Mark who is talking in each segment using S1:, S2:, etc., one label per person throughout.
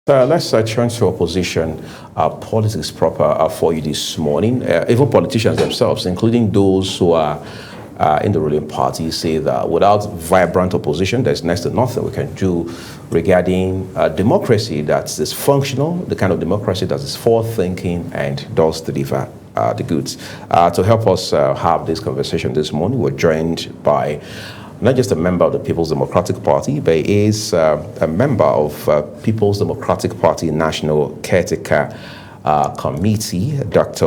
S1: Let's turn to opposition politics proper for you this morning. Even politicians themselves, including those who are in the ruling party, say that without vibrant opposition, there's next to nothing we can do regarding democracy that is functional, the kind of democracy that is forward-thinking and does deliver the goods. To help us have this conversation this morning, we're joined by not just a member of the People's Democratic Party, but he is a member of People's Democratic Party National Caretaker Committee, Dr.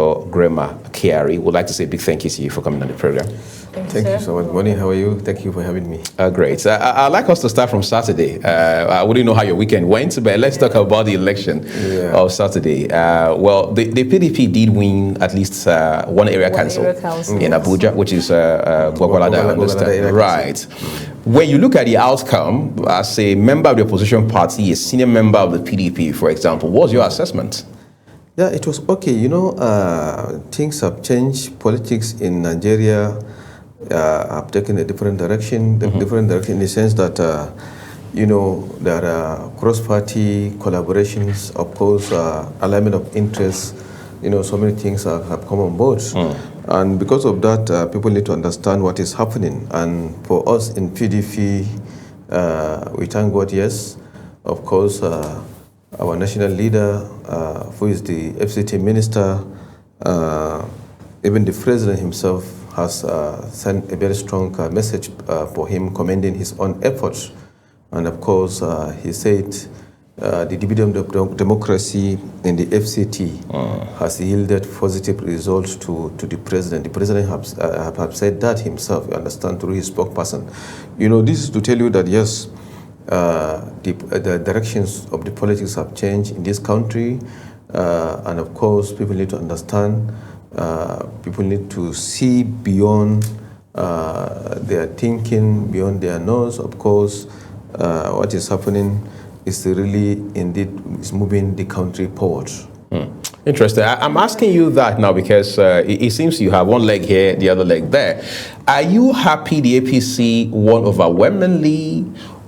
S1: Kyari. Would like to say a big thank you to you for coming on the program.
S2: Thank you so much. Morning, how are you? Thank you for having me.
S1: Great. I'd like us to start from Saturday. I wouldn't know how your weekend went, but let's talk about the election of Saturday. Well, the PDP did win at least one area council in Abuja, which is Gwagwalada, I understand. Right. When you look at the outcome, as a member of the opposition party, a senior member of the PDP, for example, what was your assessment?
S2: Yeah, it was okay. You know, things have changed. Politics in Nigeria have taken a different direction. Different direction in the sense that, you know, there are cross-party collaborations, of course, alignment of interests. You know, so many things have come on board. And because of that, people need to understand what is happening. And for us in PDP, we thank God, yes. Of course, our national leader, who is the FCT minister, even the president himself has sent a very strong message for him, commending his own efforts. And of course, he said the dividend of democracy in the FCT has yielded positive results to the president. The president have said that himself, you understand, through his spokesperson. You know, this is to tell you that, yes, the directions of the politics have changed in this country, and of course people need to understand, people need to see beyond their thinking, beyond their nose. Of course, what is happening is really indeed is moving the country forward.
S1: Interesting. I'm asking you that now because it seems you have one leg here, the other leg there. Are you happy the APC won overwhelmingly?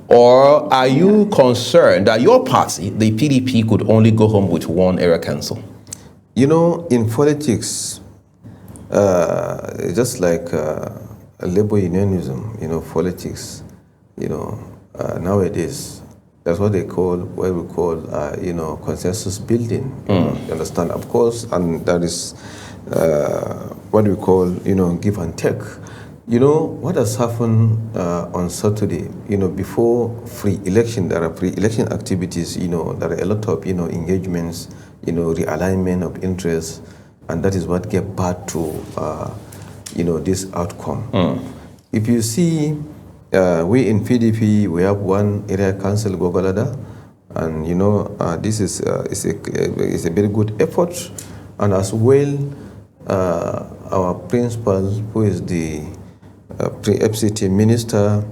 S1: Or are you concerned that your party, the PDP, could only go home with one area council?
S2: You know, in politics, just like labor unionism, you know, politics, you know, nowadays, that's what they call, what we call, you know, consensus building. You understand? Of course, and that is what we call, you know, give and take. You know, what has happened on Saturday, you know, before free election, there are pre-election activities, you know, there are a lot of, you know, engagements, you know, realignment of interests, and that is what gave birth to, you know, this outcome. If you see, we in PDP, we have one area council, Gwagwalada, and, you know, this is a very good effort, and as well, our principal, who is the FCT minister,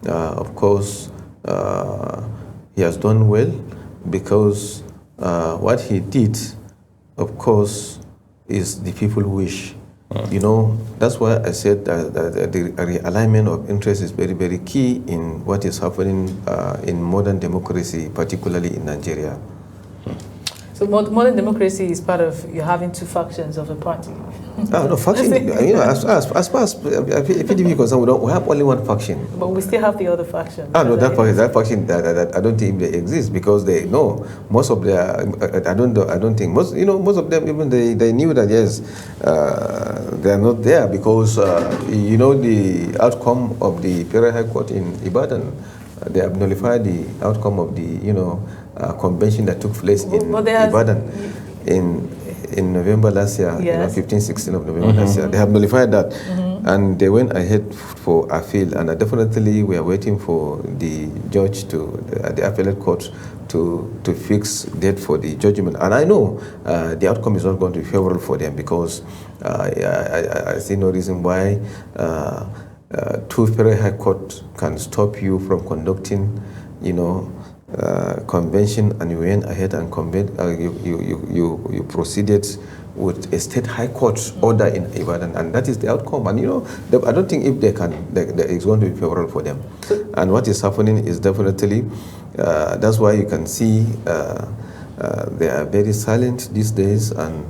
S2: of course, he has done well because what he did, of course, is the people wish. You know, that's why I said that the realignment of interest is very, very key in what is happening in modern democracy, particularly in Nigeria.
S3: So modern democracy is part of you having two factions of a party.
S2: No, faction. You know, as far as PDP is concerned, we have only one faction.
S3: But we still have the other faction.
S2: No, that faction that I don't think they exist because they know most of their. I don't think most. You know, most of them even they knew that yes, they are not there because you know the outcome of the Federal High Court in Ibadan. They have nullified the outcome of the convention that took place in Ibadan in November last year, yes. You know, 15, 16 of November last year. They have nullified that, and they went ahead for appeal. And definitely, we are waiting for the judge the appellate court to fix date for the judgment. And I know the outcome is not going to be favorable for them because I see no reason why. Two Federal High Court can stop you from conducting, you know, convention, and you went ahead and you proceeded with a state high court order in Ibadan, and that is the outcome. And you know, I don't think if they can, it's going to be favorable for them. And what is happening is definitely That's why you can see they are very silent these days, and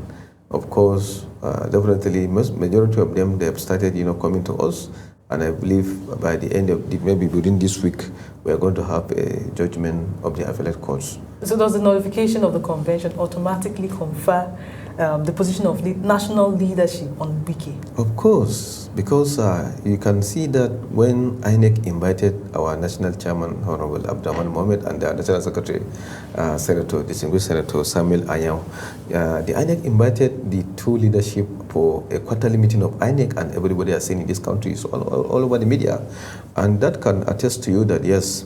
S2: of course, definitely majority of them, they have started, coming to us, and I believe by the end of maybe within this week, we are going to have a judgment of the appellate courts.
S3: So does the notification of the convention automatically confer the position of national leadership on Wike?
S2: Of course, because you can see that when INEC invited our national chairman, Honorable Abdurrahman Mohamed, and the national secretary, distinguished Senator Samuel Anyao, the INEC invited the two leadership for a quarterly meeting of INEC, and everybody has seen in this country, so all over the media. And that can attest to you that, yes,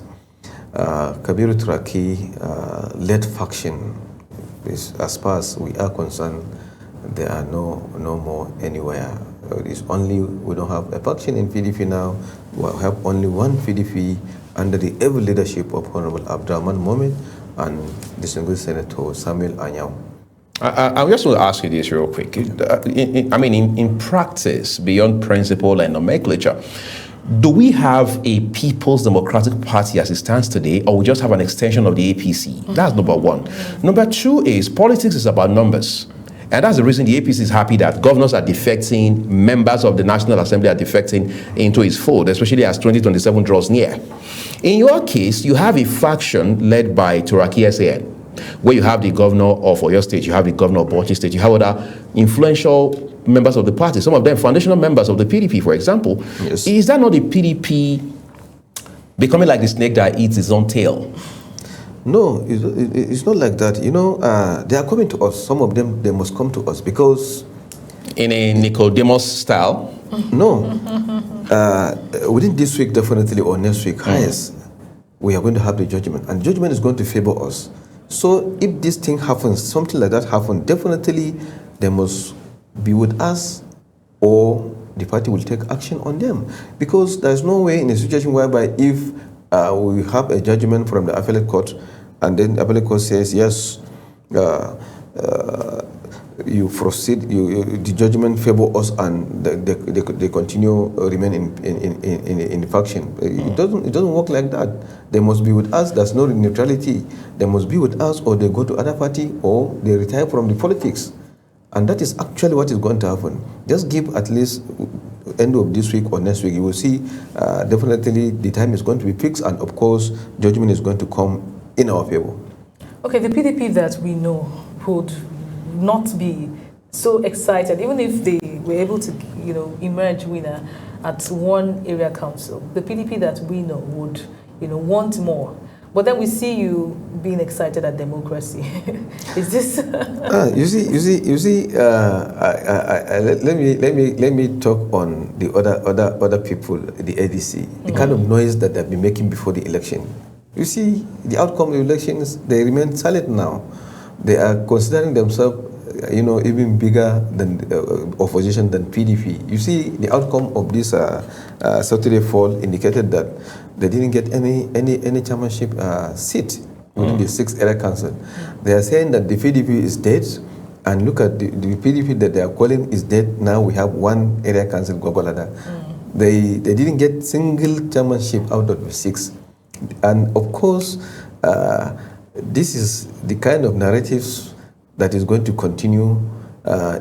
S2: Kabiru Turaki led faction. As far as we are concerned, there are no more anywhere. It's only we don't have a faction in PDP now. We have only one PDP under the able leadership of Honorable Abdurrahman Mohamed and distinguished Senator Samuel Anyao.
S1: I just want to ask you this real quick. In practice, beyond principle and nomenclature, do we have a People's Democratic Party as it stands today, or we just have an extension of the APC? That's number one. Number two is politics is about numbers. And that's the reason the APC is happy that governors are defecting, members of the National Assembly are defecting into its fold, especially as 2027 draws near. In your case, you have a faction led by Turaki SAN, where you have the governor of Oyo State, you have the governor of Bauchi State, you have other influential members of the party, some of them foundational members of the PDP, for example.
S2: Yes.
S1: Is that not the PDP becoming like the snake that eats its own tail?
S2: No, it's not like that. They are coming to us. Some of them, they must come to us because...
S1: In a Nicodemus style?
S2: No. Within this week, definitely, or next week, highest, we are going to have the judgment. And judgment is going to favor us. So if this thing happens, something like that happens, definitely they must be with us, or the party will take action on them. Because there's no way in a situation whereby if we have a judgment from the appellate court, and then the appellate court says, yes, you proceed, the judgment favor us, and they continue remain in the faction. It doesn't work like that. They must be with us. There's no neutrality. They must be with us, or they go to other party, or they retire from the politics. And that is actually what is going to happen. Just give at least end of this week or next week. You will see definitely the time is going to be fixed, and of course judgment is going to come in our favor.
S3: Okay, the PDP that we know would not be so excited, even if they were able to, emerge winner at one area council. The PDP that we know would, want more. But then we see you being excited at democracy. Is this?
S2: You see. Let me talk on the other people, the ADC, the kind of noise that they've been making before the election. You see, the outcome of the elections, they remain silent now. They are considering themselves, even bigger than opposition than PDP. You see, the outcome of this Saturday fall indicated that they didn't get any chairmanship seat within the 6th area council. They are saying that the PDP is dead, and look at the PDP that they are calling is dead. Now we have one area council, Gogolada. They didn't get single chairmanship out of the 6. And of course, this is the kind of narratives that is going to continue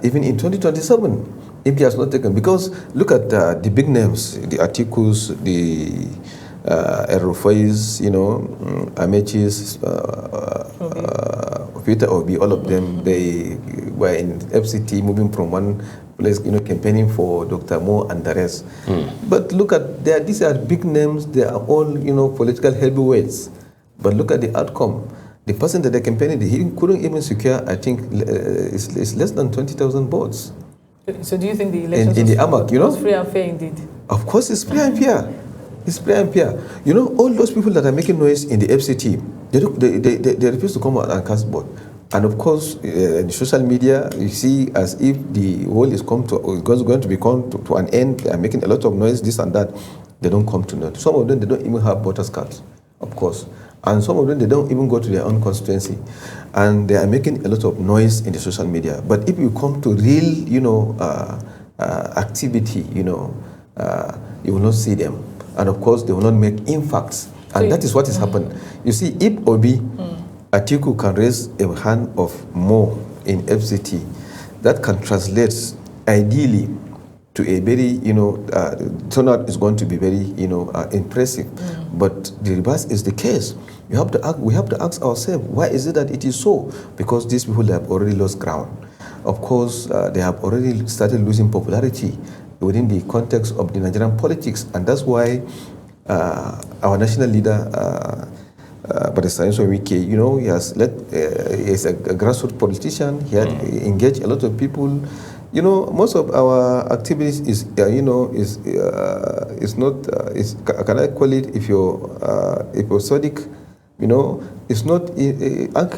S2: even in 2027 if he has not taken. Because look at the big names, the Atikus, the Erufais, Amechis, Peter Obi, all of them, they were in FCT, moving from one place, campaigning for Dr. Mo and the rest. But look at, these are big names, they are all, political heavyweights. But look at the outcome. The person that they campaigned, he couldn't even secure, I think, it's less than 20,000 votes.
S3: So do you think the election
S2: in the AMAC,
S3: was free and fair indeed?
S2: Of course it's free and fair. It's free and fair. All those people that are making noise in the FCT, they refuse to come out and cast vote. And of course, the social media, you see as if the world is going to be come to an end. They are making a lot of noise, this and that. They don't come to note. Some of them, they don't even have voters cards, of course. And some of them, they don't even go to their own constituency. And they are making a lot of noise in the social media. But if you come to real, activity, you will not see them. And of course, they will not make impacts And that is what has happened. You see, if Obi, Atiku can raise a hand of more in FCT, that can translate ideally to a very, turnout is going to be very, impressive. But the reverse is the case. We have to ask ourselves, why is it that it is so? Because these people have already lost ground. Of course, they have already started losing popularity within the context of the Nigerian politics, and that's why our national leader, Barrister Wike, he has he's a grassroots politician. He had engaged a lot of people. Most of our activities is not can I call it, if you're episodic, it's not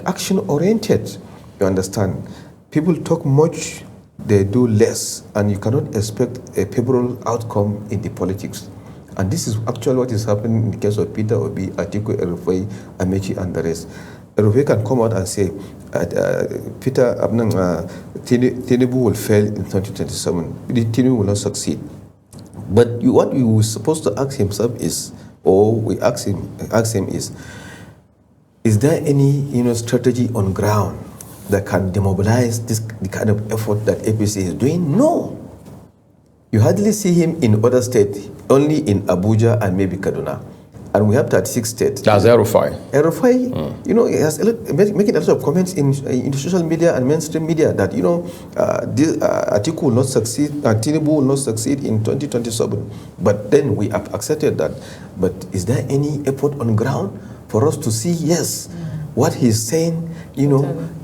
S2: action oriented. You understand? People talk much, they do less, and you cannot expect a favorable outcome in the politics. And this is actually what is happening in the case of Peter Obi, Atiku, Erufai, Amechi, and the rest. Erufai can come out and say, Tinubu will fail in 2027. Tinubu will not succeed. But what we were supposed to ask himself is, or we ask him is there any strategy on ground that can demobilize the kind of effort that APC is doing? No. You hardly see him in other states, only in Abuja and maybe Kaduna. And we have 36 states.
S1: That's Erufai.
S2: Erufai, he has making a lot of comments in social media and mainstream media that, Atiku will not succeed, Tinubu will not succeed in 2027. But then we have accepted that. But is there any effort on ground for us to see, yes, what he's saying,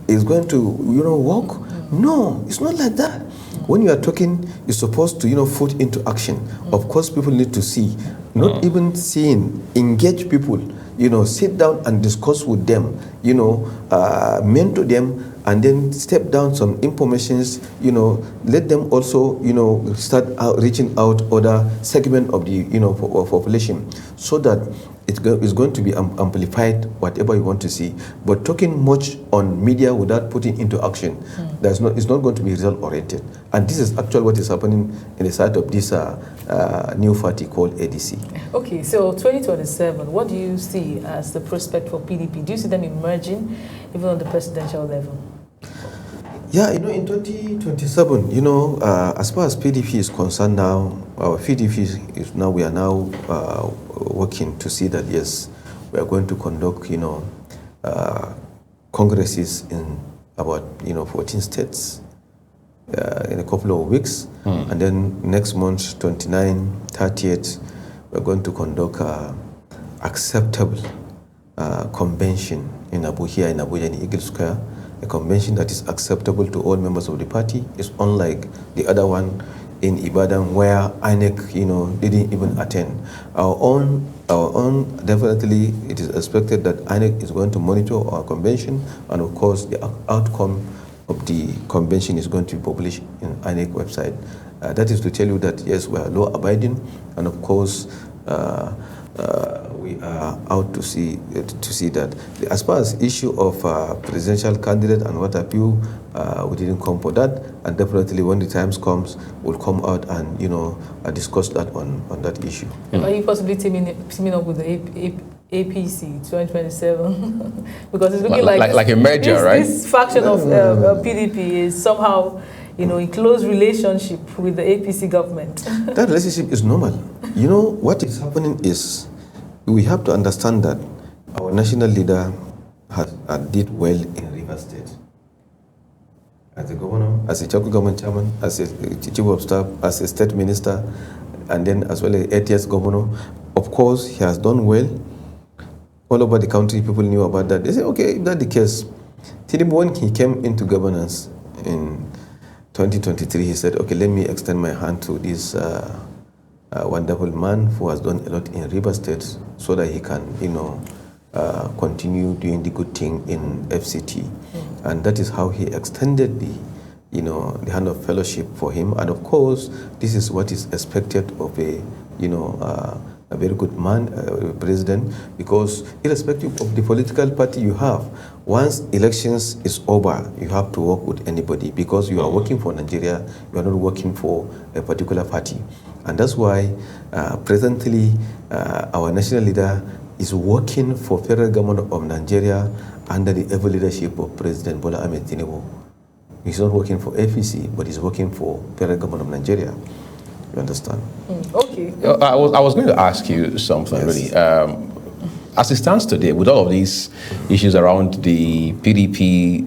S2: is going to, work? No, it's not like that. When you are talking, you're supposed to, put into action. Of course, people need to see. Not even seeing, engage people, sit down and discuss with them, mentor them, and then step down some informations, let them also, start reaching out other segment of the, population, so that it's going to be amplified, whatever you want to see. But talking much on media without putting into action, it's not going to be result-oriented. And this is actually what is happening in the side of this new party called ADC.
S3: Okay, so 2027, what do you see as the prospect for PDP? Do you see them emerging even on the presidential level?
S2: Yeah, in 2027, as far as PDP is concerned now, our PDP is now, we are now working to see that, yes, we are going to conduct, congresses in about, 14 states in a couple of weeks. And then next month, 29, 30th, we're going to conduct acceptable convention in Abuja, in Eagle Square. A convention that is acceptable to all members of the party. It's unlike the other one in Ibadan where INEC, didn't even attend. Our own, definitely it is expected that INEC is going to monitor our convention, and of course the outcome of the convention is going to be published in INEC website. That is to tell you that yes, we are law abiding, and of course we are out to see that. As far as issue of presidential candidate and what have you, we didn't come for that, and definitely when the times comes, we'll come out and discuss that on that issue.
S3: Are you possibly teaming up with the APC 2027? Because it's looking
S1: like a merger, right?
S3: This faction of PDP is somehow in close relationship with the APC government.
S2: That relationship is normal. What is happening is we have to understand that our national leader did well in Rivers State. As a governor, as a Chaco government chairman, as a chief of staff, as a state minister, and then as well as ATS governor. Of course, he has done well. All over the country, people knew about that. They say, okay, if that's the case, Tinubu, when he came into governance in 2023, he said, okay, let me extend my hand to this wonderful man who has done a lot in River State, so that he can, continue doing the good thing in FCT. And that is how he extended the hand of fellowship for him. And of course, this is what is expected of a very good man, president, because irrespective of the political party you have, once elections is over, you have to work with anybody, because you are working for Nigeria, you are not working for a particular party. And that's why presently our national leader is working for federal government of Nigeria under the ever leadership of President Bola Ahmed Tinubu. He's not working for APC, but he's working for federal government of Nigeria. You understand?
S3: Okay.
S1: I was going to ask you something,
S2: Yes.
S1: really. As it stands today, with all of these issues around the PDP,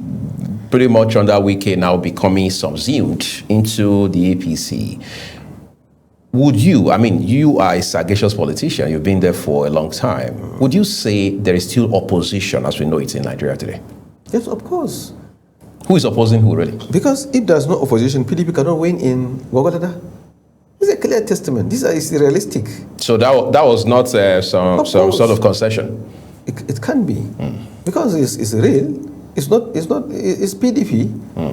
S1: pretty much under Wike now becoming subsumed into the APC, would you, I mean, you are a sagacious politician, you've been there for a long time. Would you say there is still opposition as we know it in Nigeria today?
S2: Yes, of course.
S1: Who is opposing who, really?
S2: Because if there's no opposition, PDP cannot win in Gwagwalada. It's a clear testament. This is realistic.
S1: So that was not some sort of concession?
S2: It can be. Because it's real. It's PDP.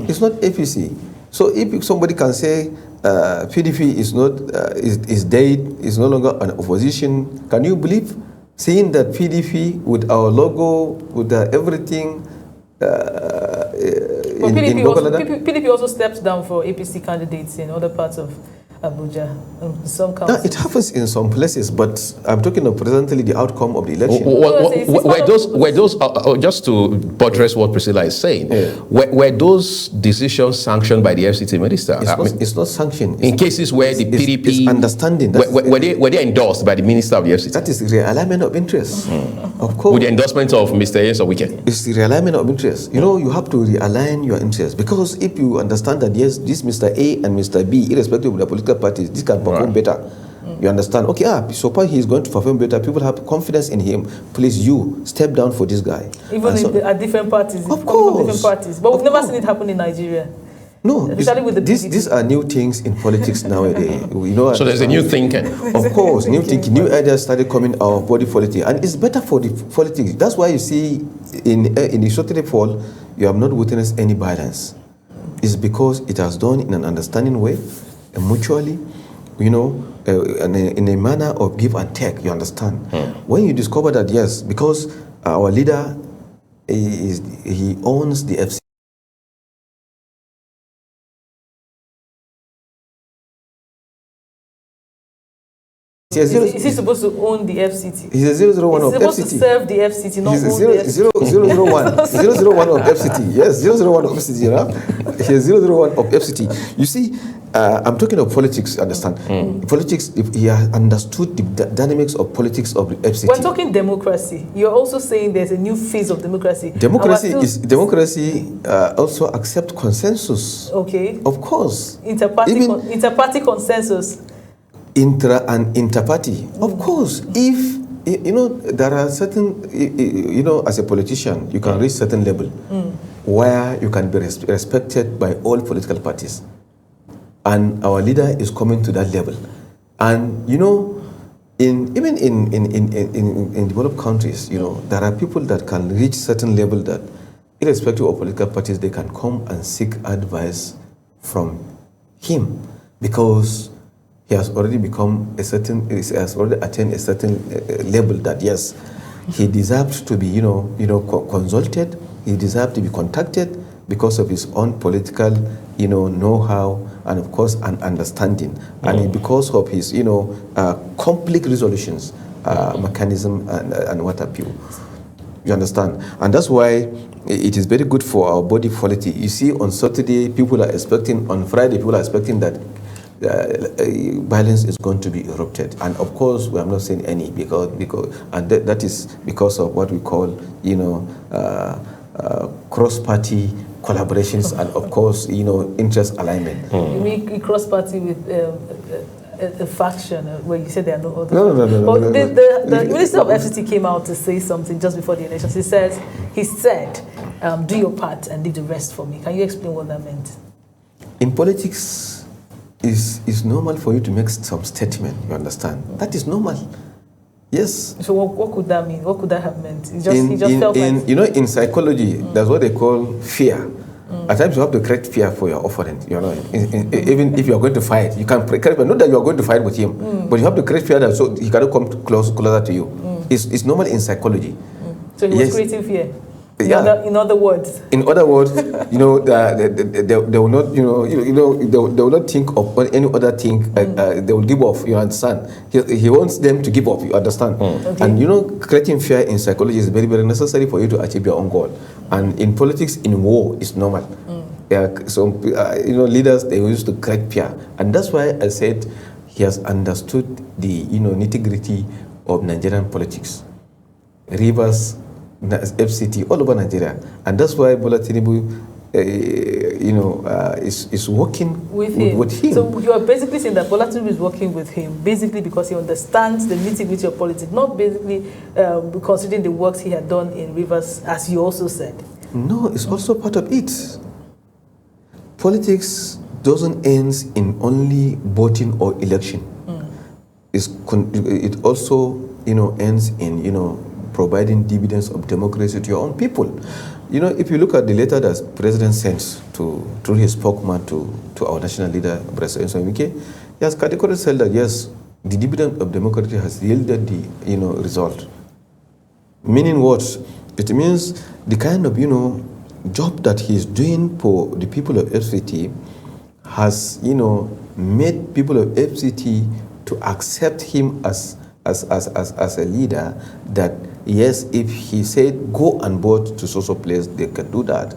S2: It's not APC. So if somebody can say PDP is not is dead, is no longer an opposition, can you believe? Seeing that PDP with our logo, with everything.
S3: PDP also steps down for APC candidates in other parts of Abuja, some councils.
S2: It happens in some places, but I'm talking of presently the outcome of the election.
S1: Were those just to buttress what Priscilla is saying, were those decisions sanctioned by the FCT minister?
S2: It's not sanctioned.
S1: In cases where the PDP...
S2: It's understanding.
S1: Were they endorsed by the minister of the FCT?
S2: That is realignment of interest. Of course.
S1: With the endorsement of Mr. Yes or Wike?
S2: It's the realignment of interest. You know, you have to realign your interests, because if you understand that, yes, this Mr. A and Mr. B, irrespective of the political parties, this can perform better. You understand? Okay, so far he's going to perform better. People have confidence in him. Please, you step down for this guy.
S3: Even if they are different parties.
S2: Of course.
S3: Different parties. But we've never seen it happen in Nigeria.
S2: No,
S3: especially with the
S2: these are new things in politics nowadays.
S1: So there's a new thinking.
S2: Of course, new thinking, new ideas started coming out of body politics, and it's better for the politics. That's why you see in the Saturday fall, you have not witnessed any violence. It's because it has done in an understanding way, and mutually, in a manner of give and take. You understand? When you discover that, yes, because our leader he owns the FC.
S3: Is he supposed to own the FCT?
S2: He's a 001 of FCT.
S3: He's supposed to serve the FCT, not
S2: he's
S3: own the FCT.
S2: 001 of FCT. Yes, 001 of FCT. You know? He's 001 of FCT. You see, I'm talking of politics, understand? Politics, if he has understood the dynamics of politics of the FCT.
S3: We're talking democracy. You're also saying there's a new phase of democracy.
S2: Democracy also accept consensus.
S3: Okay.
S2: Of course.
S3: Inter-party consensus.
S2: Intra and inter-party. Of course. If, there are certain, as a politician, you can reach certain level where you can be respected by all political parties. And our leader is coming to that level. And, even in developed countries, there are people that can reach certain level that, irrespective of political parties, they can come and seek advice from him, because he has already attained a certain level that, yes, he deserves to be, consulted. He deserves to be contacted because of his own political, know-how, and of course, an understanding, and because of his, conflict resolutions mechanism and what have you. You understand? And that's why it is very good for our body polity. You see, on Saturday, people are expecting, on Friday, people are expecting that violence is going to be erupted, and of course we are not saying any because that is because of what we call cross-party collaborations and of course interest alignment.
S3: You mean cross-party with a faction where you said there are no other?
S2: No.
S3: The Minister of FCT came out to say something just before the elections. He said, do your part and leave the rest for me. Can you explain what that meant? In
S2: politics, it's normal for you to make some statement, you understand? That is normal. Yes.
S3: So what could that mean? What could that have meant? He just felt like...
S2: in psychology, that's what they call fear. At times you have to correct fear for your opponent. Even if you are going to fight, you can correct, not that you are going to fight with him, but you have to correct fear that so he cannot come closer to you. It's normal in psychology.
S3: So he was creating fear? In other words.
S2: In other words, they will not, they will not think of any other thing. They will give up. You understand? He wants them to give up. You understand?
S3: Okay.
S2: And creating fear in psychology is very, very necessary for you to achieve your own goal. And in politics, in war, it's normal. So leaders, they used to create fear, and that's why I said he has understood the nitty-gritty of Nigerian politics. Rivers, FCT, all over Nigeria, and that's why Bola Tinubu, is working with him.
S3: So you are basically saying that Bola Tinubu is working with him, basically because he understands the nitty-gritty of politics, not basically considering the works he had done in Rivers, as you also said.
S2: No, it's also part of it. Politics doesn't end in only voting or election. It also, ends in, providing dividends of democracy to your own people. If you look at the letter that President sent through his spokesman to our national leader, President Somike, he has categorically said that yes, the dividend of democracy has yielded the result. Meaning what? It means the kind of job that he's doing for the people of FCT has made people of FCT to accept him as a leader, that yes, if he said go and vote to social place, they can do that.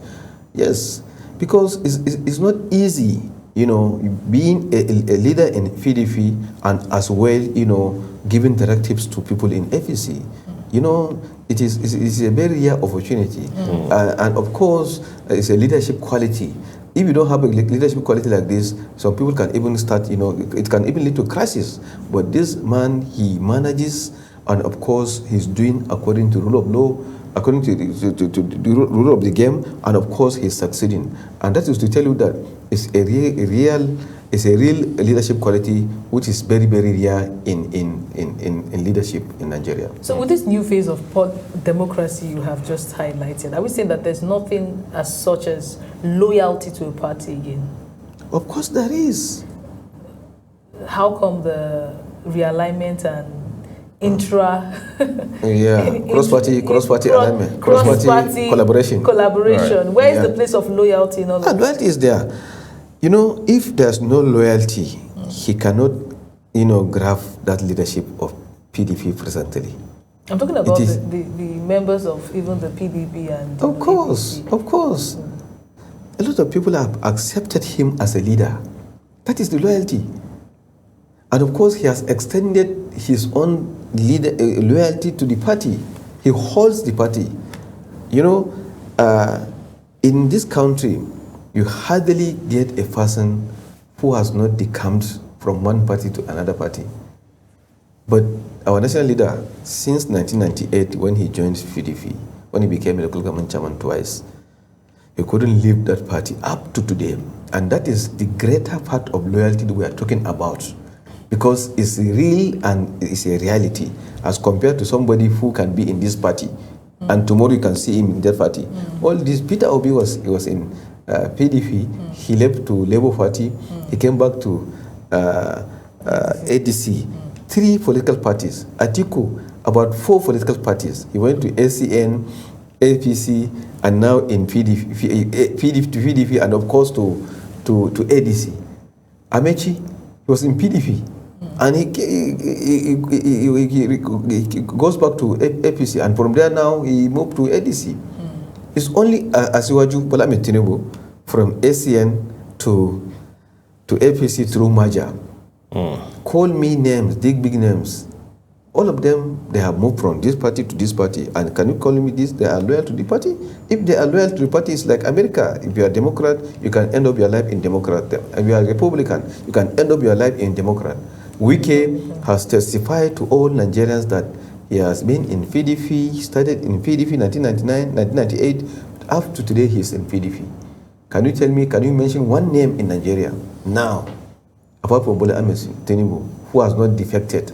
S2: Yes, because it's not easy, being a leader in PDP and as well, giving directives to people in FEC. It's a very rare opportunity, and of course, it's a leadership quality. If you don't have a leadership quality like this, some people can even start, it can even lead to crisis. But this man, he manages, and of course, he's doing according to rule of law, according to the rule of the game, and of course, he's succeeding. And that is to tell you that it's a real leadership quality, which is very, very rare in leadership in Nigeria.
S3: So with this new phase of democracy you have just highlighted, are we saying that there's nothing as such as loyalty to a party again?
S2: Of course there is.
S3: How come the realignment and
S2: cross-party alignment, cross-party collaboration.
S3: Right. Where is the place of loyalty in all of this?
S2: Loyalty is there. If there's no loyalty, he cannot, grab that leadership of PDP presently.
S3: I'm talking about the members of even the PDP and
S2: Of course. A lot of people have accepted him as a leader. That is the loyalty. And of course, he has extended his own loyalty to the party. He holds the party. In this country, you hardly get a person who has not decamped from one party to another party. But our national leader, since 1998, when he joined PDP, when he became a local government chairman twice, he couldn't leave that party up to today. And that is the greater part of loyalty that we are talking about, because it's real and it's a reality, as compared to somebody who can be in this party and tomorrow you can see him in that party. All this, Peter Obi was in PDP, he left to Labour Party, he came back to ADC, 3 political parties. Atiku, about 4 political parties. He went to ACN, APC, and now in PDP, and of course to ADC. Amechi, he was in PDP, and he goes back to APC, and from there now he moved to ADC. It's only Asiwaju Bola Ahmed Tinubu from ACN to APC through merger. Call me names, big names. All of them, they have moved from this party to this party. And can you call me this? They are loyal to the party? If they are loyal to the party, it's like America. If you are Democrat, you can end up your life in Democrat. If you are Republican, you can end up your life in Democrat. Wike has testified to all Nigerians that he has been in PDP, he started in PDP 1999, 1998, up to today he's in PDP. Can you tell me, can you mention one name in Nigeria now, apart from Bola Ahmed Tinubu, who has not defected?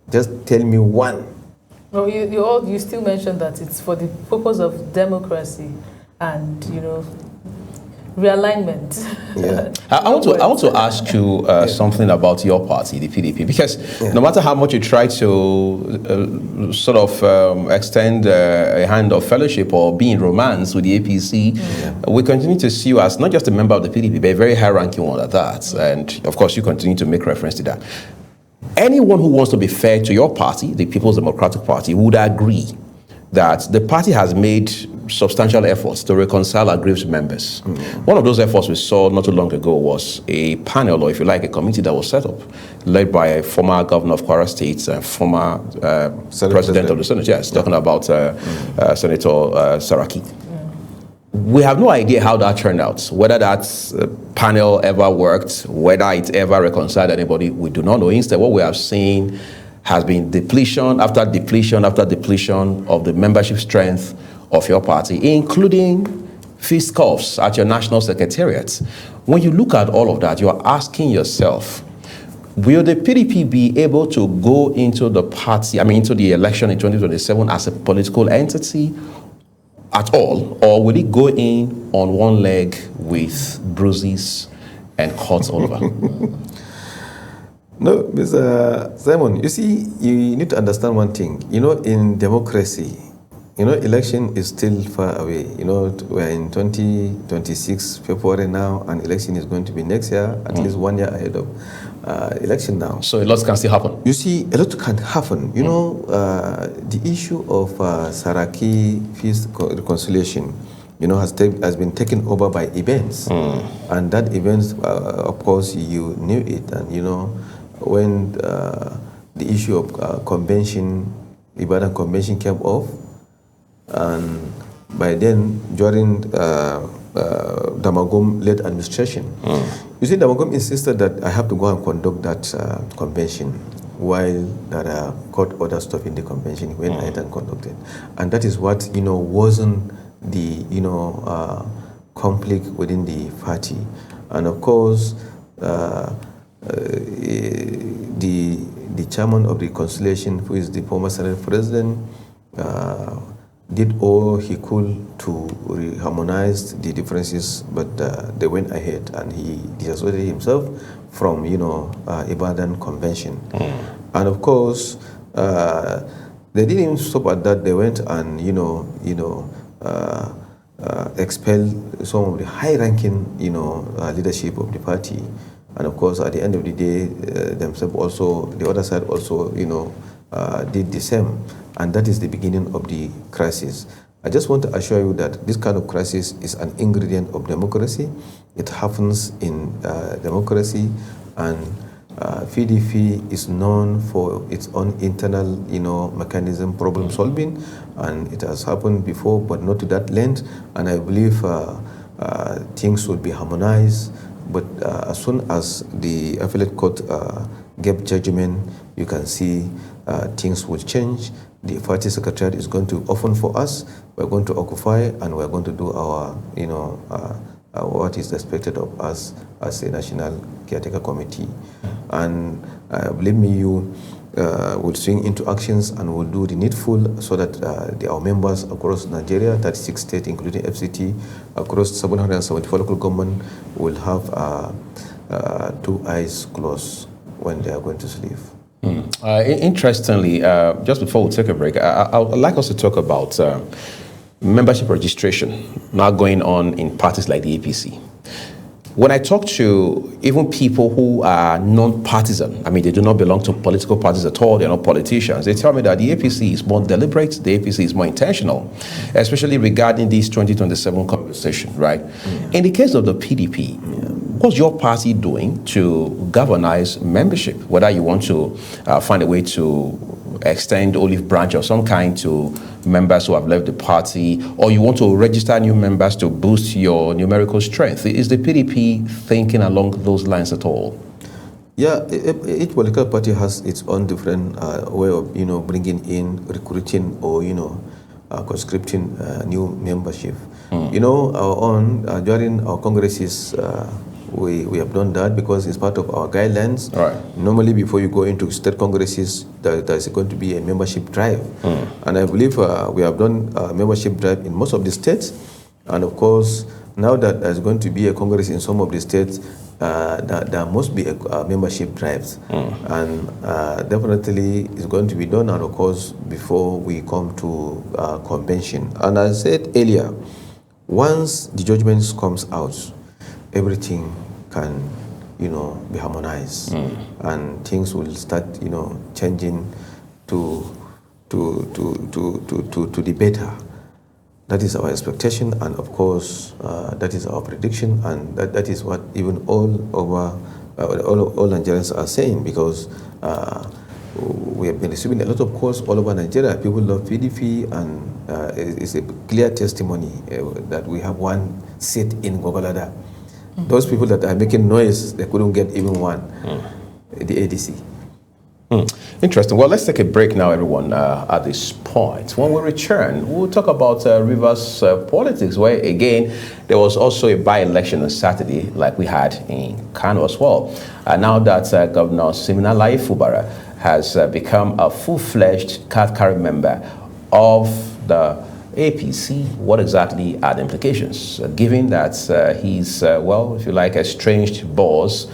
S2: Just tell me one.
S3: No, you still mentioned that it's for the purpose of democracy and, realignment.
S2: Yeah.
S1: I want to ask you something about your party, the PDP, because no matter how much you try to sort of extend a hand of fellowship or be in romance with the APC, we continue to see you as not just a member of the PDP, but a very high-ranking one at that. And of course, you continue to make reference to that. Anyone who wants to be fair to your party, the People's Democratic Party, would agree that the party has made substantial efforts to reconcile aggrieved members. One of those efforts we saw not too long ago was a panel, or if you like, a committee that was set up, led by a former governor of Kwara State and former president of the Senate, talking about Senator Saraki. We have no idea how that turned out, whether that panel ever worked, whether it ever reconciled anybody, we do not know. Instead, what we have seen has been depletion after depletion after depletion of the membership strength of your party, including fist cuffs at your national secretariat. When you look at all of that, you are asking yourself, will the PDP be able to go into the party, into the election in 2027 as a political entity at all, or will it go in on one leg with bruises and cuts all over?
S2: No, Mr. Simon, you see, you need to understand one thing. In democracy, election is still far away. We're in 2026 February now, and election is going to be next year, at least 1 year ahead of election now.
S1: So a lot can still happen.
S2: You see, a lot can happen. The issue of Saraki peace reconciliation, has been taken over by events. And that events, of course, you knew it. And, when the issue of convention, Ibadan convention came off, and by then, during Damagum-led administration, you see, Damagum insisted that I have to go and conduct that convention while there are court orders stopping the convention when I then conducted. And that is what, wasn't the, conflict within the party. And of course, the chairman of the reconciliation, who is the former Senate president, did all he could to harmonize the differences, but they went ahead and he disassociated himself from, Ibadan convention. And of course, they didn't even stop at that. They went and, expelled some of the high-ranking, leadership of the party. And of course, at the end of the day, themselves also, the other side also, did the same. And that is the beginning of the crisis. I just want to assure you that this kind of crisis is an ingredient of democracy. It happens in democracy, and PDP is known for its own internal, mechanism, problem solving, and it has happened before, but not to that length. And I believe things will be harmonized. But as soon as the appellate court gave judgment, you can see things will change. The party secretariat is going to open for us. We're going to occupy, and we're going to do our, what is expected of us as a national caretaker committee. And believe me, you will swing into actions and will do the needful so that our members across Nigeria, 36 states, including FCT, across 774 local government, will have two eyes closed when they are going to sleep.
S1: Interestingly, just before we take a break, I would like us to talk about membership registration now going on in parties like the APC. When I talk to even people who are non-partisan, they do not belong to political parties at all, they're not politicians, they tell me that the APC is more deliberate, the APC is more intentional, especially regarding this 2027 conversation, right? In the case of the PDP, what's your party doing to galvanize membership? Whether you want to find a way to extend olive branch of some kind to members who have left the party, or you want to register new members to boost your numerical strength. Is the PDP thinking along those lines at all?
S2: Yeah, each political party has its own different way of, bringing in, recruiting, or, conscripting new membership. Our own, during our congresses, we have done that because it's part of our guidelines.
S1: Right.
S2: Normally, before you go into state congresses, there's going to be a membership drive. And I believe we have done a membership drive in most of the states. And of course, Now that there's going to be a Congress in some of the states, there must be a membership drives, and definitely it's going to be done, and of course, before we come to convention. And as I said earlier, once the judgments comes out, everything can, be harmonized, and things will start, changing to the better. That is our expectation, and of course, that is our prediction, and that is what even all Nigerians are saying, because we have been receiving a lot of calls all over Nigeria. People love PDP, and it's a clear testimony that we have one seat in Gogolada. Those people that are making noise, they couldn't get even one, the ADC.
S1: Interesting. Well, let's take a break now, everyone, at this point. When we return, we'll talk about Rivers politics, where, again, there was also a by-election on Saturday, like we had in Kano as well. Now that Governor Siminalayi Fubara has become a full-fledged card-carrying member of the APC, what exactly are the implications? Given that he's, well, if you like, estranged boss,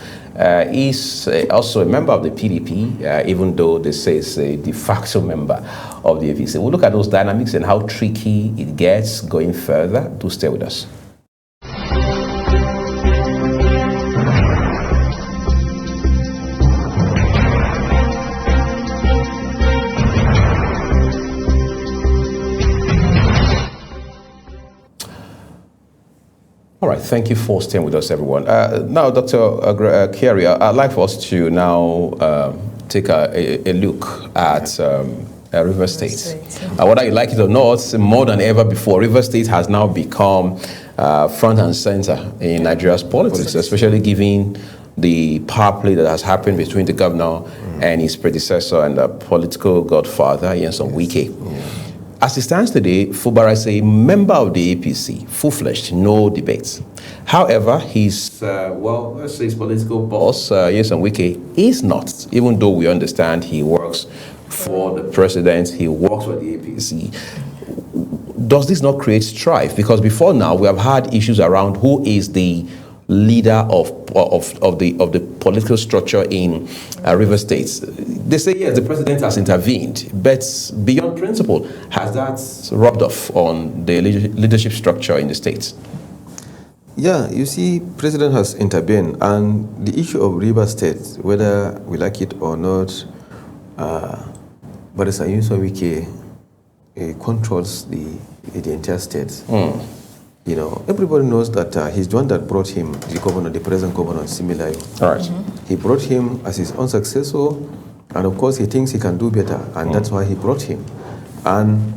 S1: he's also a member of the PDP, even though they say he's a de facto member of the APC. We'll look at those dynamics and how tricky it gets going further. Do stay with us. All right, thank you for staying with us, everyone. Now, Dr. Kyari, I'd like for us to now take a look at Rivers State. Whether you like it or not, more than ever before, Rivers State has now become front and center in Nigeria's politics, especially given the power play that has happened between the governor and his predecessor and the political godfather, Nyesom Wike. As it stands today, Fubara is a member of the APC, full-fledged, no debates. However, his, well, let's say his political boss, Nyesom Wike, is not, even though we understand he works for the president, he works for the APC. Does this not create strife? Because before now, we have had issues around who is the leader of the political structure in Rivers State. They say, yes, the president has intervened, but beyond principle, has that rubbed off on the leadership structure in the state?
S2: Yeah, you see, president has intervened, and the issue of Rivers State, whether we like it or not, Barrister Nyesom Wike controls the entire state. You know, everybody knows that he's the one that brought him, the present governor, Siminalayi.
S1: All right.
S2: He brought him as his own successor, and of course he thinks he can do better, and that's why he brought him. And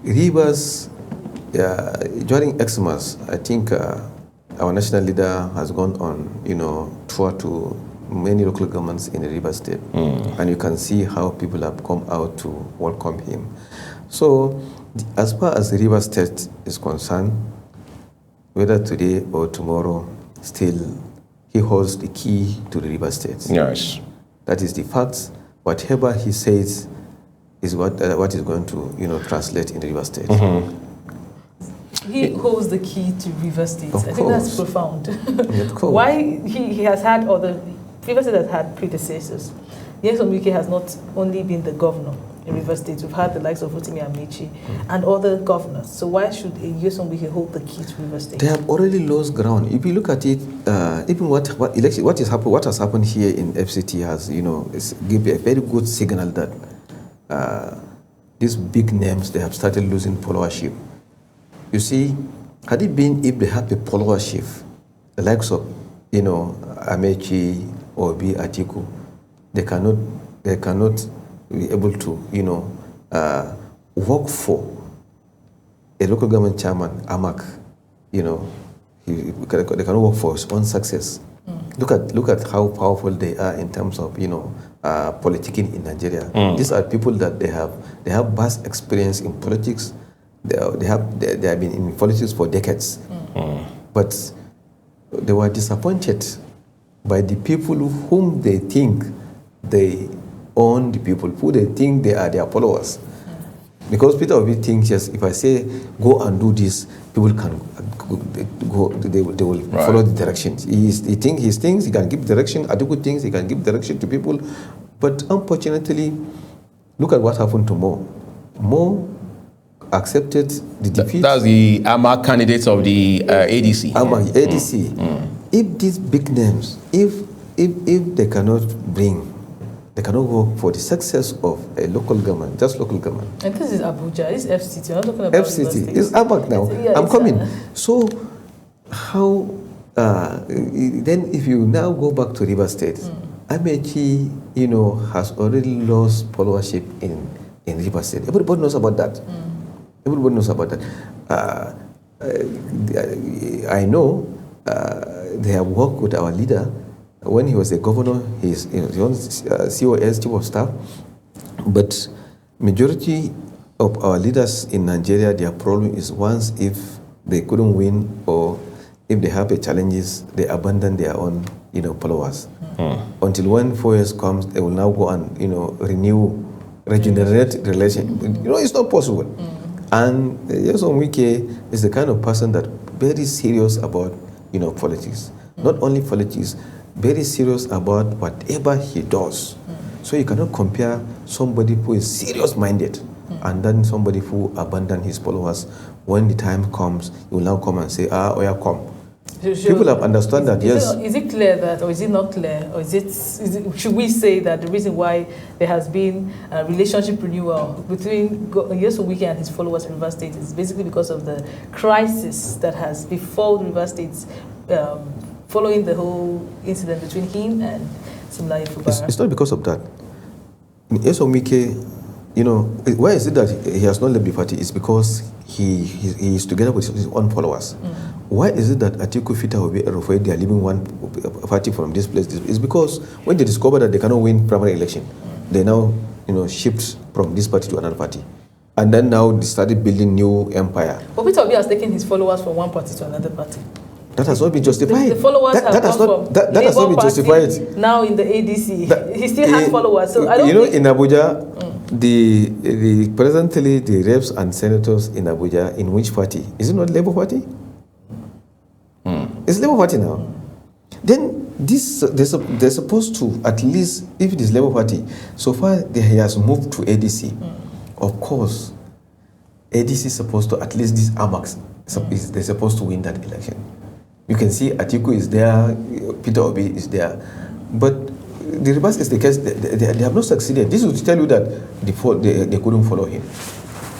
S2: Rivers, during Xmas, I think our national leader has gone on, tour to many local governments in the Rivers State, and you can see how people have come out to welcome him. So, as far as the Rivers State is concerned, whether today or tomorrow, still he holds the key to the Rivers State.
S1: Yes.
S2: That is the fact. Whatever he says is what is going to translate in the Rivers State.
S3: He holds the key to Rivers State. I think that's profound.
S2: Why
S3: he has had Rivers State has had predecessors. Nyesom Wike has not only been the governor in Rivers State, we've had the likes of Rotimi Amaechi and other governors. So why should Nyesom Wike hold the key to Rivers State?
S2: They have already lost ground. If you look at it, even what has happened here in FCT has, give a very good signal that these big names, they have started losing followership. You see, had it been if they had the followership, the likes of, Amaechi or Atiku, they cannot be able to, work for a local government chairman, Amak. They cannot work for his own success. Look at how powerful they are in terms of, politicking in Nigeria. These are people that they have vast experience in politics. They have been in politics for decades, but they were disappointed by the people whom they think they own, the people who they think they are their followers. Because Peter Obi thinks, yes, if I say go and do this, people can go, they will follow the directions. He thinks he can give direction, adequate things, he can give direction to people. But unfortunately, look at what happened to Mo. Mo accepted the defeat.
S1: That's the AMA candidates of the ADC.
S2: ADC. If these big names, if they cannot work for the success of a local government, just local government.
S3: And this is Abuja, this is FCT, you're not talking about
S2: FCT, it's ABAC now. I'm coming. So, how, then if you now go back to River State, Amechi, has already lost followership in River State. Everybody knows about that. Everybody knows about that. I know they have worked with our leader. When he was a governor, he's on COS, Chief of Staff. But majority of our leaders in Nigeria, their problem is once if they couldn't win or if they have challenges, they abandon their own, followers. Until when 4 years comes, they will now go and, regenerate relation. It's not possible. And Nyesom Wike is the kind of person that very serious about, politics. Not only politics, very serious about whatever he does. So you cannot compare somebody who is serious-minded and then somebody who abandons his followers. When the time comes, he will now come and say, come. People have understood that, yes.
S3: Is it clear that, or is it not clear, or should we say that the reason why there has been a relationship renewal between Nyesom Wike and his followers in River State is basically because of the crisis that has befallen River State following the whole incident between him and Simlaye Fubara?
S2: It's not because of that. Nyesom Wike, why is it that he has not left the party? It's because he is together with his own followers. Why is it that Atiku, Fita, Obi, and Rufai, they are leaving one party from this place? It's because when they discover that they cannot win primary election, they now, shift from this party to another party. And then now they started building new empire.
S3: But Peter Obi has taken his followers from one party to another party.
S2: That has not been justified.
S3: The followers have come from
S2: that has not been justified.
S3: Now in the ADC, he still has followers. So I don't think
S2: in Abuja, the presently the reps and senators in Abuja, in which party? Is it not Labour Party? It's Labour Party now. Then they're supposed to, at least if it is Labour Party, so far he has moved to ADC. Of course, ADC is supposed to, at least these AMACs, they're supposed to win that election. You can see Atiku is there, Peter Obi is there. But the reverse is the case, they have not succeeded. This will tell you that they couldn't follow him.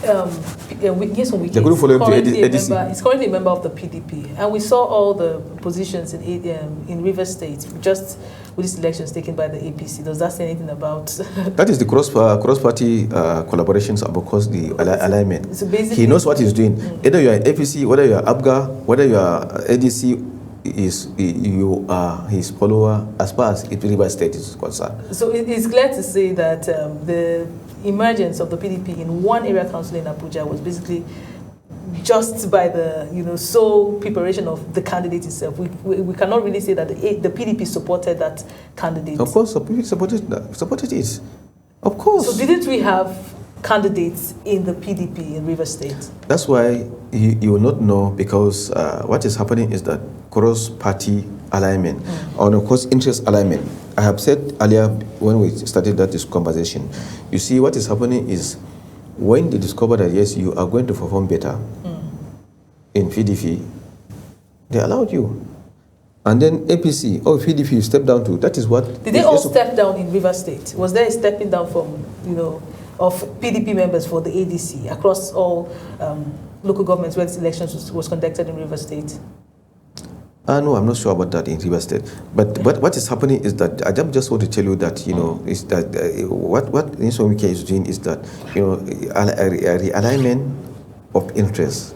S3: Nyesom Wike
S2: they couldn't follow him to ADC.
S3: He's currently a member of the PDP. And we saw all the positions in River State, just with these elections taken by the APC. Does that say anything about...
S2: That is the cross-party collaborations about the alignment.
S3: So basically,
S2: he knows what he's doing. Either you are APC, whether you are ABGA, whether you are ADC, you are his follower as far as River State is concerned.
S3: So it's clear to say that the emergence of the PDP in one area council in Abuja was basically just by the sole preparation of the candidate itself. We cannot really say that the PDP supported that candidate.
S2: Of course, the PDP supported it. Of course.
S3: So didn't we have candidates in the PDP in River State?
S2: That's why you will not know, because what is happening is that cross-party alignment, or of course interest alignment. I have said earlier when we started this conversation, you see what is happening is when they discover that yes, you are going to perform better in PDP, they allowed you. And then APC or PDP you step down to, that is what...
S3: Did they all step down in River State? Was there a stepping down from, of PDP members for the ADC across all local governments where this election was conducted in River State?
S2: No, I'm not sure about that in River State. But what is happening is that I just want to tell you that is that what Nyesom Wike is doing is that a realignment of interests.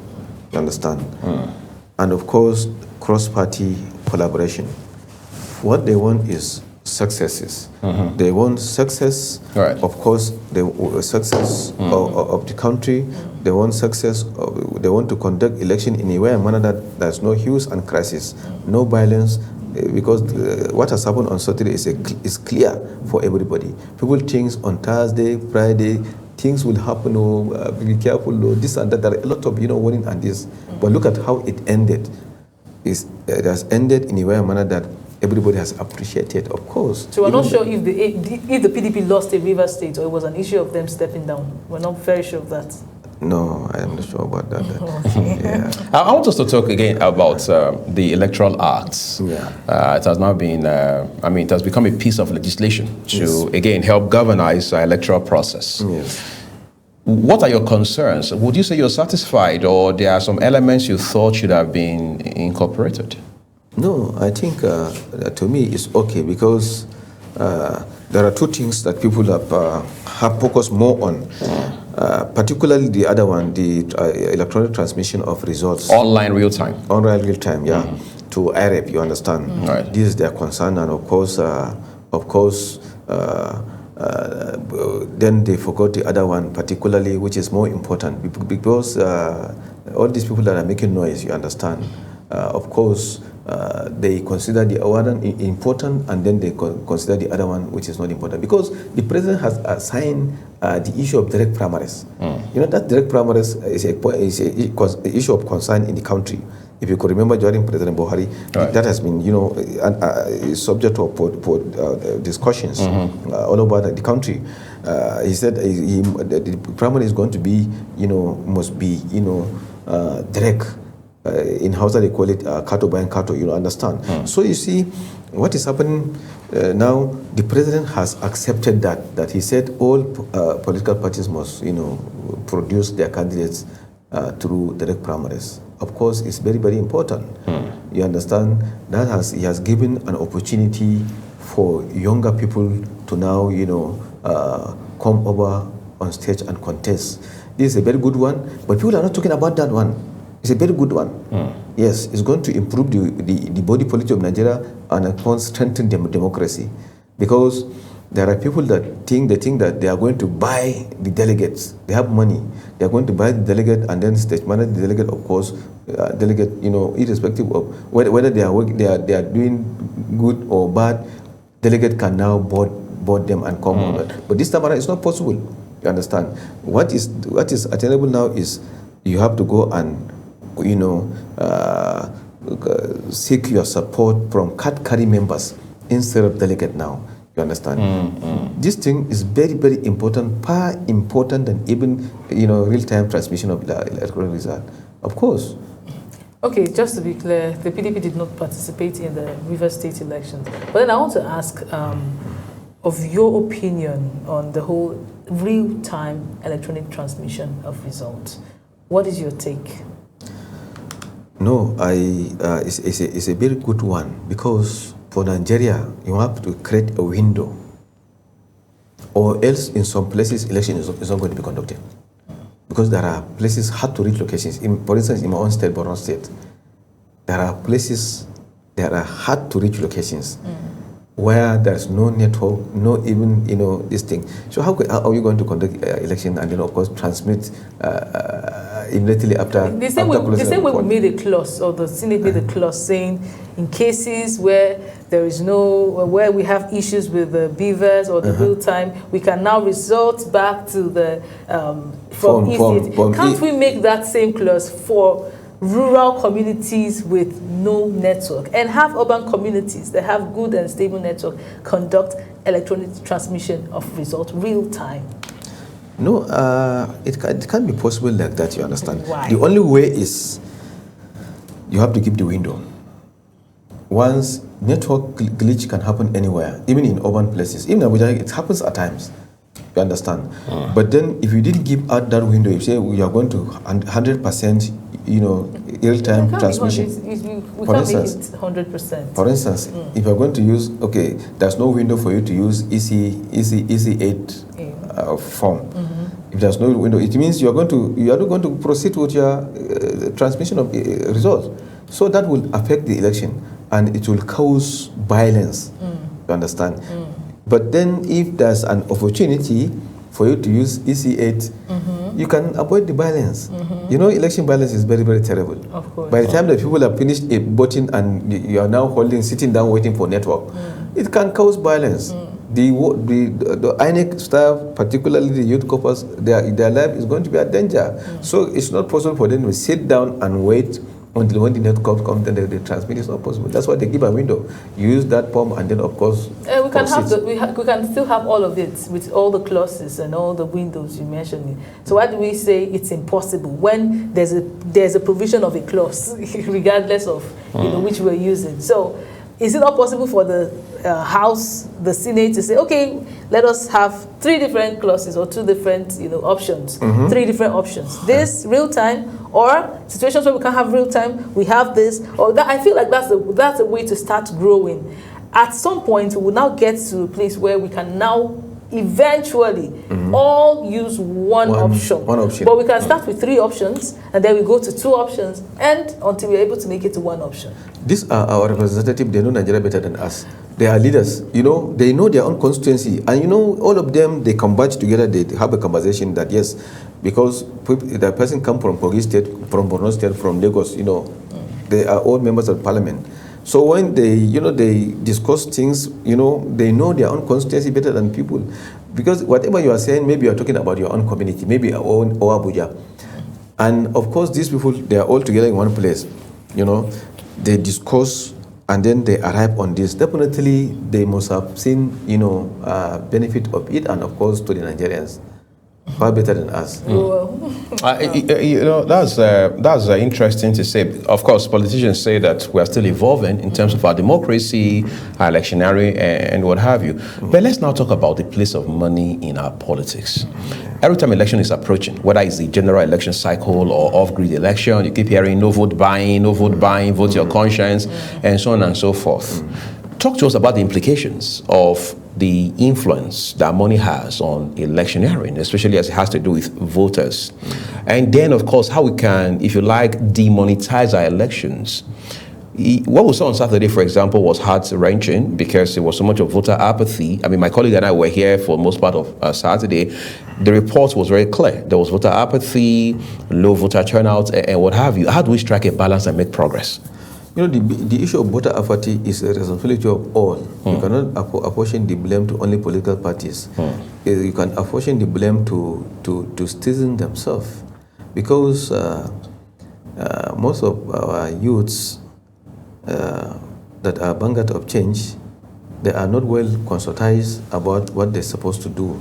S2: You understand? And of course, cross-party collaboration. What they want is successes. They want success, right. Of course, success of the country. They want success. They want to conduct election in a way and manner that there's no hues and crisis, no violence, because what has happened on Saturday is clear for everybody. People think on Thursday, Friday, things will happen, or be careful, or this and that. There are a lot of, warning and this. But look at how it ended. It has ended in a way, a manner that everybody has appreciated, of course.
S3: So we're not sure if the PDP lost a River State, or it was an issue of them stepping down. We're not very sure of that.
S2: No, I am not sure about that.
S3: Okay.
S2: Yeah.
S1: I want us to talk again about the Electoral Acts.
S2: Yeah.
S1: It has now been, it has become a piece of legislation to, again, help governize our electoral process.
S2: Yes.
S1: What are your concerns? Would you say you're satisfied, or there are some elements you thought should have been incorporated?
S2: No, I think to me it's okay, because there are two things that people have focused more on. Particularly the other one, the electronic transmission of results.
S1: Online real time.
S2: Online real time, yeah. To Arab, you understand.
S1: Right.
S2: This is their concern, and of course, then they forgot the other one, particularly, which is more important, because all these people that are making noise, you understand. Of course, they consider the one important, and then they consider the other one which is not important, because the president has assigned the issue of direct primaries. That direct primaries is a issue of concern in the country. If you could remember, during President Buhari, that has been, subject to discussions all over the country. He said the primary is going to be, must be, direct. In Hausa they call it kato bayan kato, understand. So you see, what is happening now, the president has accepted that he said all political parties must, produce their candidates through direct primaries. Of course, it's very, very important. You understand? He has given an opportunity for younger people to now, come over on stage and contest. This is a very good one, but people are not talking about that one. It's a very good one. Yes, it's going to improve the body politic of Nigeria and strengthen democracy, because there are people that think that they are going to buy the delegates. They have money. They are going to buy the delegate and then stage manage the delegate. Of course, delegate, irrespective of whether they are doing good or bad, delegate can now board them and come on. But this time around, it's not possible. You understand? What is attainable now is you have to go and seek your support from Kyari members instead of delegate now. You understand? This thing is very, very important, far important than even real-time transmission of the electoral result. Of course.
S3: Okay, just to be clear, the PDP did not participate in the River State elections. But then I want to ask of your opinion on the whole real-time electronic transmission of results. What is your take?
S2: No, it's a very good one, because for Nigeria, you have to create a window, or else in some places election is not going to be conducted, because there are places hard to reach locations. For instance, in my own state, Borno State, there are places that are hard to reach locations where there's no network, no even this thing. So how are you going to conduct election and then of course transmit immediately after?
S3: The same way we made a clause, or the Senate made a clause saying, in cases where there is where we have issues with the beavers or the real time, we can now resort back to the from ECT. Can't we make that same clause for rural communities with no network, and have urban communities that have good and stable network conduct electronic transmission of results real time?
S2: No, it can't be possible like that, you understand.
S3: Why?
S2: The only way is you have to keep the window. Once network glitch can happen anywhere, even in urban places. Even in Abuja, it happens at times. You understand? But then if you didn't give out that window, if you say you are going to 100%, real-time transmission.
S3: We can't make it 100%.
S2: For instance, if you're going to use, there's no window for you to use EC8 form. If there's no window, it means you are not going to proceed with your transmission of results. So that will affect the election, and it will cause violence. You understand? But then if there's an opportunity for you to use EC8, you can avoid the violence. Election violence is very, very terrible.
S3: Of course.
S2: By the time that people have finished voting and you are now sitting down waiting for network, it can cause violence. The INEC staff, particularly the youth corpus, their life is going to be at danger. So it's not possible for them to sit down and wait until when the net comes and they transmit. It's not possible. That's why they give a window. You use that form, and then of course
S3: we can have we can still have all of it with all the clauses and all the windows you mentioned. So why do we say it's impossible when there's a provision of a clause, regardless of which we're using? So is it not possible for the House, the Senate to say, okay, let us have 3 different clauses or 2 different options, 3 different options. This real time, or situations where we can't have real time, we have this or that. I feel like that's a way to start growing. At some point, we will now get to a place where we can now eventually all use one option. But we can start with 3 options, and then we go to 2 options, and until we're able to make it to 1 option.
S2: These are our representatives. They know Nigeria better than us. They are leaders. They know their own constituency, and all of them, they converge together. They have a conversation that yes, because the person come from Kogi State, from Borno State, from Lagos. They are all members of parliament. So when they discuss things, they know their own constituency better than people. Because whatever you are saying, maybe you are talking about your own community, maybe your own or Abuja. And of course, these people, they are all together in one place. They discuss and then they arrive on this. Definitely, they must have seen, benefit of it, and of course, to the Nigerians. Far better than us.
S1: That's interesting to say. Of course, politicians say that we are still evolving in terms of our democracy, our electionary, and what have you. But let's now talk about the place of money in our politics. Every time election is approaching, whether it's the general election cycle or off-grid election, you keep hearing no vote buying, vote your conscience, and so on and so forth. Talk to us about the implications of the influence that money has on electioneering, especially as it has to do with voters. And then, of course, how we can, if you like, demonetize our elections. What we saw on Saturday, for example, was heart-wrenching because there was so much of voter apathy. I mean, my colleague and I were here for most part of Saturday. The report was very clear. There was voter apathy, low voter turnout, and what have you. How do we strike a balance and make progress?
S2: The issue of voter apathy is a responsibility of all. You cannot apportion the blame to only political parties. You can apportion the blame to citizens themselves. Because most of our youths that are vanguard of change, they are not well consulted about what they're supposed to do.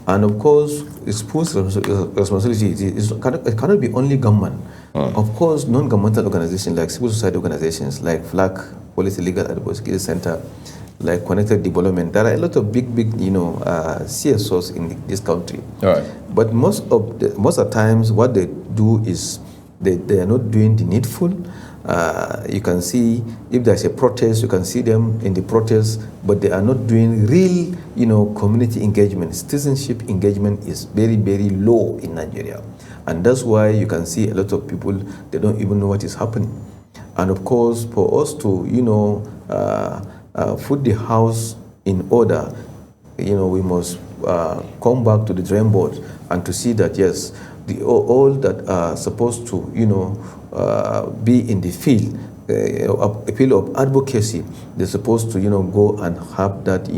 S2: And of course, it's full responsibility. It cannot be only government. Of course, non-governmental organizations like civil society organizations like FLAC, Policy Legal Advocacy Center, like Connected Development. There are a lot of big CSOs in this country.
S1: All right.
S2: But most of the times, what they do is they are not doing the needful. You can see if there's a protest, you can see them in the protest, but they are not doing real, community engagement. Citizenship engagement is very, very low in Nigeria. And that's why you can see a lot of people, they don't even know what is happening. And of course, for us to, put the house in order, we must come back to the drawing board and to see that, yes, all that are supposed to, be in the field, a field of advocacy, they're supposed to, go and have that,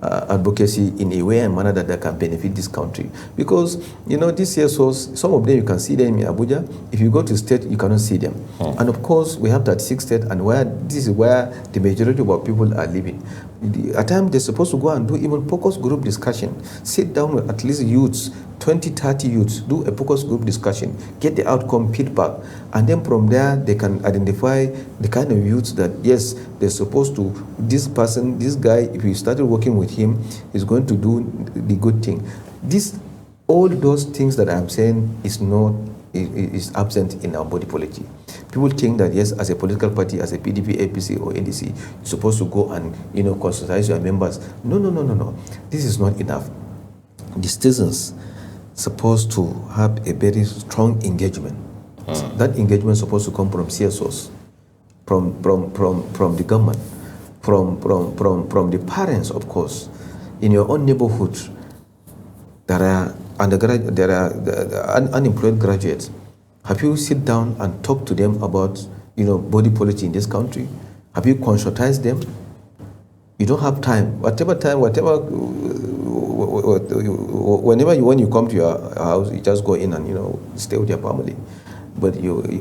S2: advocacy in a way and manner that they can benefit this country. Because, these CSOs, some of them you can see them in Abuja. If you go to state, you cannot see them. And of course, we have that 6 states, and this is where the majority of our people are living. At times, they're supposed to go and do even focus group discussion. Sit down with at least youths, 20, 30 youths, do a focus group discussion, get the outcome feedback, and then from there, they can identify the kind of youths that, yes, they're supposed to, this person, this guy, if you started working with him, is going to do the good thing. All those things that I'm saying is absent in our body policy. People think that, yes, as a political party, as a PDP, APC, or NDC, you're supposed to go and, consult your members. No. This is not enough. The citizens supposed to have a very strong engagement. That engagement is supposed to come from CSOs, from the government, from the parents, of course. In your own neighborhood, there are unemployed graduates. Have you sit down and talk to them about, body policy in this country? Have you consulted them? You don't have time. When you come to your house, you just go in and stay with your family. But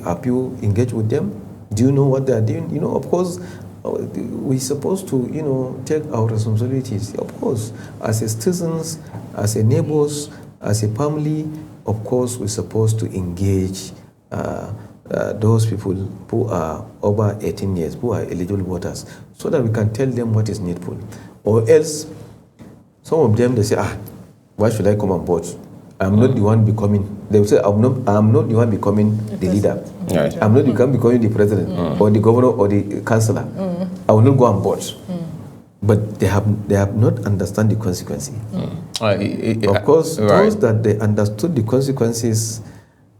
S2: have you engaged with them? Do you know what they are doing? Of course, we're supposed to take our responsibilities. Of course, as a citizens, as a neighbors, as a family, of course, we're supposed to engage those people who are over 18 years, who are eligible voters, so that we can tell them what is needful. Or else, some of them, they say, why should I come on board? I'm not the one becoming, they will say, I'm not the one becoming the leader.
S1: Right.
S2: I'm not the one becoming the president or the governor or the councillor. I will not go on board. But they have not understand the consequences. Of course, those that they understood the consequences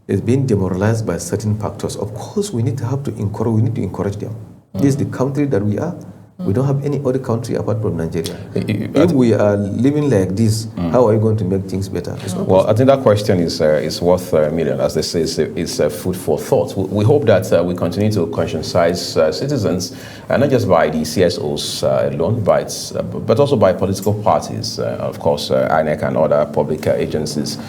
S2: is being demoralized by certain factors. Of course, we need to encourage them. This is the country that we are. We don't have any other country apart from Nigeria. If we are living like this, how are we going to make things better?
S1: Well, I think that question is worth a million. As they say, it's food for thought. We hope that we continue to conscientize citizens, not just by the CSOs alone, but also by political parties, of course, INEC and other public agencies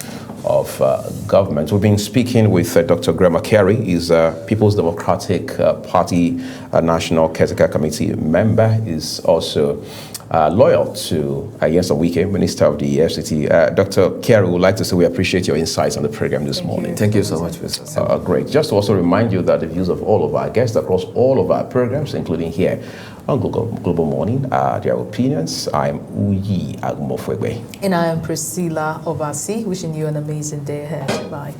S1: of government. We've been speaking with Dr. Kyari. He's People's Democratic Party National Caretaker Committee member. He's also loyal to Yensa Wike, Minister of the FCT. Dr. Kyari, would like to say we appreciate your insights on the program this morning.
S2: Thank you so much, Mr.
S1: Great. Just to also remind you that the views of all of our guests across all of our programs, including here on Global Morning, their opinions. I'm Uyi Agumofwegwe.
S3: And I am Priscilla Obasi, wishing you an amazing day ahead. Bye.